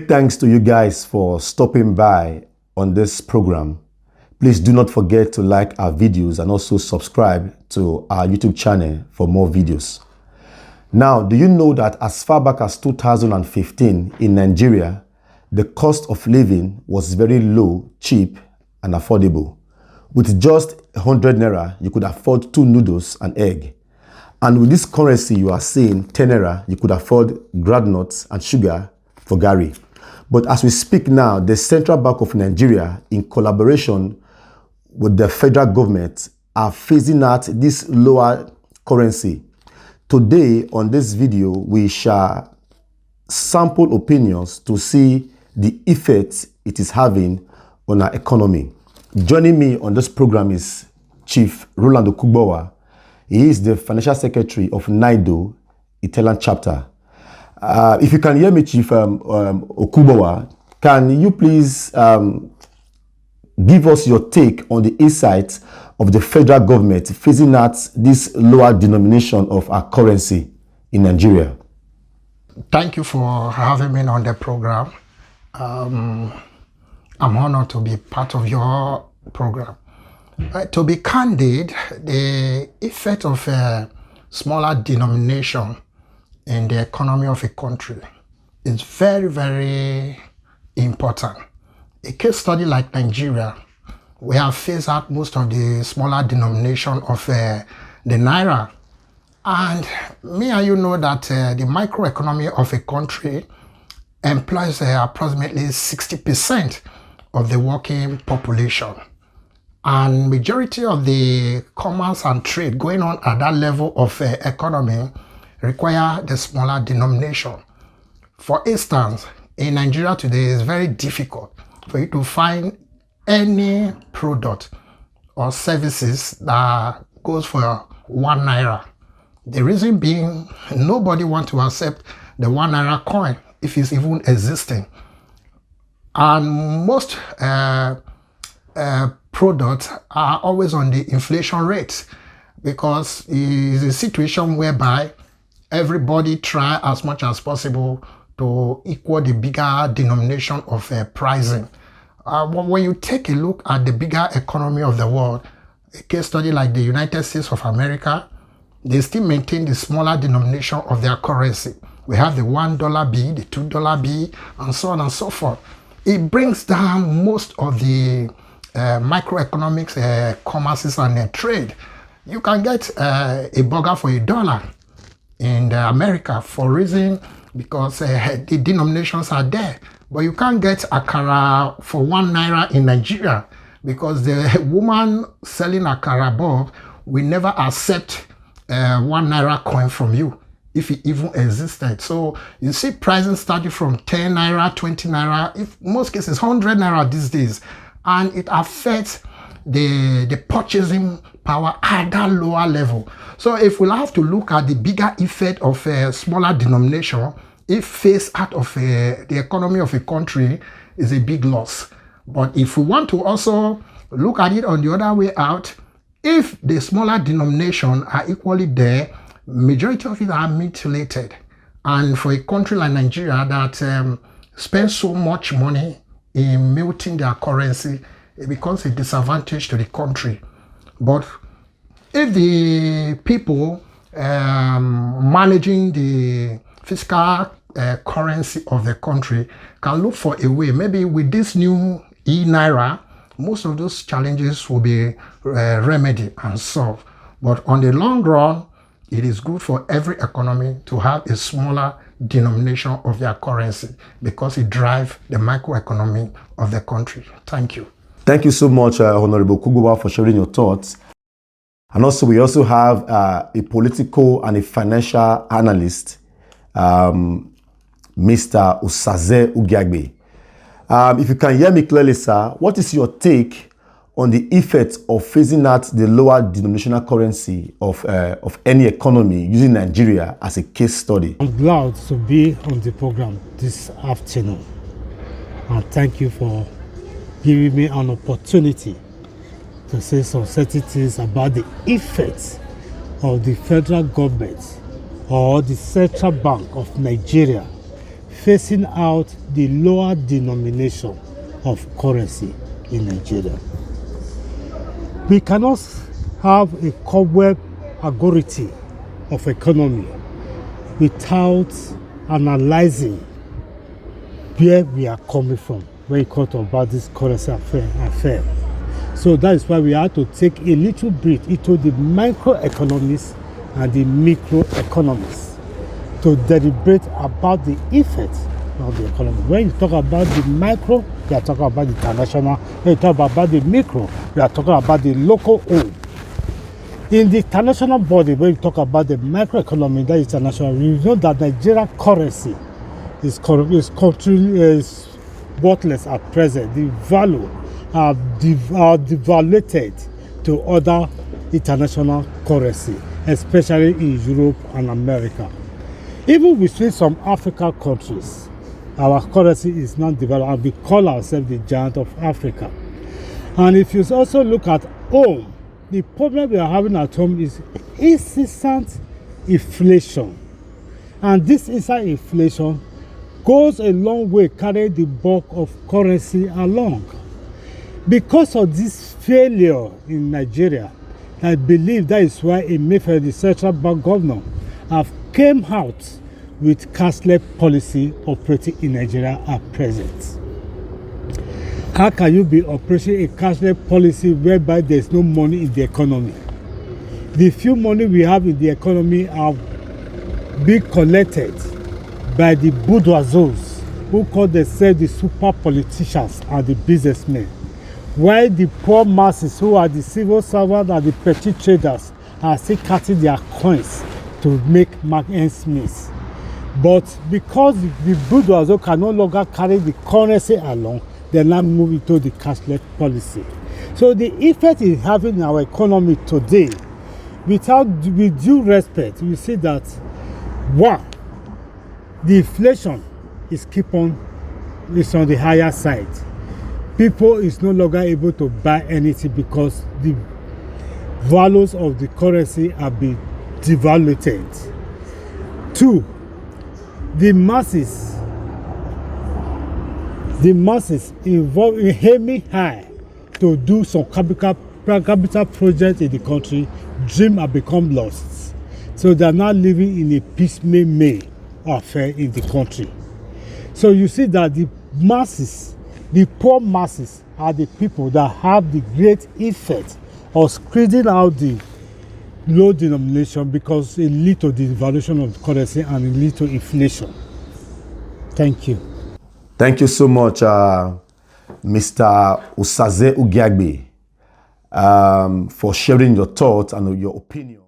Thanks to you guys for stopping by on this program. Please do not forget to like our videos and also subscribe to our YouTube channel for more videos. Now, do you know that as far back as 2015 in Nigeria, the cost of living was very low, cheap, and affordable. With just 100 naira, you could afford 2 noodles and egg. And with this currency you are seeing, 10 naira, you could afford groundnuts and sugar for Gary. But as we speak now, the Central Bank of Nigeria, in collaboration with the federal government, are phasing out this lower currency. Today, on this video, we shall sample opinions to see the effect it is having on our economy. Joining me on this program is Chief Roland Okugbowa. He is the Financial Secretary of NIDO, Italian chapter. If you can hear me, Chief Okugbowa, can you please give us your take on the insights of the federal government phasing out this lower denomination of our currency in Nigeria? Thank you for having me on the program. I'm honored to be part of your program. To be candid, the effect of a smaller denomination in the economy of a country is very, very important. A case study like Nigeria, we have phased out most of the smaller denomination of the naira. And me and you know that the microeconomy of a country employs approximately 60% of the working population. And majority of the commerce and trade going on at that level of economy require the smaller denomination. For instance, in Nigeria today, it's very difficult for you to find any product or services that goes for 1 naira. The reason being, nobody wants to accept the 1 naira coin if it's even existing. And most products are always on the inflation rate because it's a situation whereby everybody try as much as possible to equal the bigger denomination of pricing. When you take a look at the bigger economy of the world, a case study like the United States of America, they still maintain the smaller denomination of their currency. We have the $1 bill, the $2 bill, and so on and so forth. It brings down most of the microeconomics, commerces, and trade. You can get a burger for $1 in America for reason because the denominations are there. But you can't get akara for 1 naira in Nigeria because the woman selling akara above will never accept 1 naira coin from you if it even existed. So you see pricing starting from 10 naira, 20 naira, in most cases 100 naira these days. And it affects the purchasing power at that lower level. So if we'll have to look at the bigger effect of a smaller denomination, if phased out of the economy of a country is a big loss. But if we want to also look at it on the other way out, if the smaller denomination are equally there, majority of it are mutilated. And for a country like Nigeria that spends so much money in melting their currency, it becomes a disadvantage to the country. But if the people managing the fiscal currency of the country can look for a way, maybe with this new e-naira, most of those challenges will be remedied and solved. But on the long run, it is good for every economy to have a smaller denomination of their currency because it drives the microeconomy of the country. Thank you. Thank you so much, Honorable Okugbowa, for sharing your thoughts. And also, we also have a political and a financial analyst, Mr. Osaze Ugiagbe. If you can hear me clearly, sir, what is your take on the effect of phasing out the lower denominational currency of any economy using Nigeria as a case study? I'm glad to be on the program this afternoon. And thank you for giving me an opportunity to say some certain things about the effects of the federal government or the Central Bank of Nigeria phasing out the lower denomination of currency in Nigeria. We cannot have a cobweb algorithm of economy without analyzing where we are coming from when you talk about this currency affair. So that is why we have to take a little bit into the microeconomics and the microeconomics to deliberate about the effect of the economy. When you talk about the micro, you are talking about the international. When you talk about the micro, you are talking about the local own. In the international body, when you talk about the microeconomy, that is international, you know that Nigeria currency is worthless at present. The value are devaluated to other international currency, especially in Europe and America. Even within some African countries, our currency is not developed, and we call ourselves the giant of Africa. And if you also look at home, the problem we are having at home is incessant inflation. And this incessant inflation goes a long way carrying the bulk of currency along. Because of this failure in Nigeria, I believe that is why Emefiele, the central bank governor, have came out with cashless policy operating in Nigeria at present. How can you be operating a cashless policy whereby there is no money in the economy? The few money we have in the economy are being collected by the bourgeois who call themselves the super politicians and the businessmen, while the poor masses who are the civil servants and the petty traders are still cutting their coins to make ends meet. But because the bourgeois can no longer carry the currency along, they now move into the cashless policy. So the effect it's having in our economy today, with due respect, we see that one, the inflation is on the higher side. People is no longer able to buy anything because the values of the currency are being devaluated. Two, the masses involved in aiming high to do some capital projects in the country, dream have become lost. So they are now living in a piecemeal affair in the country. So you see that the masses, the poor masses, are the people that have the great effect of squeezing out the low denomination because it leads to the devaluation of the currency and it leads to inflation. Thank you. Thank you so much, Mr. Osaze Ugiagbe, for sharing your thoughts and your opinion.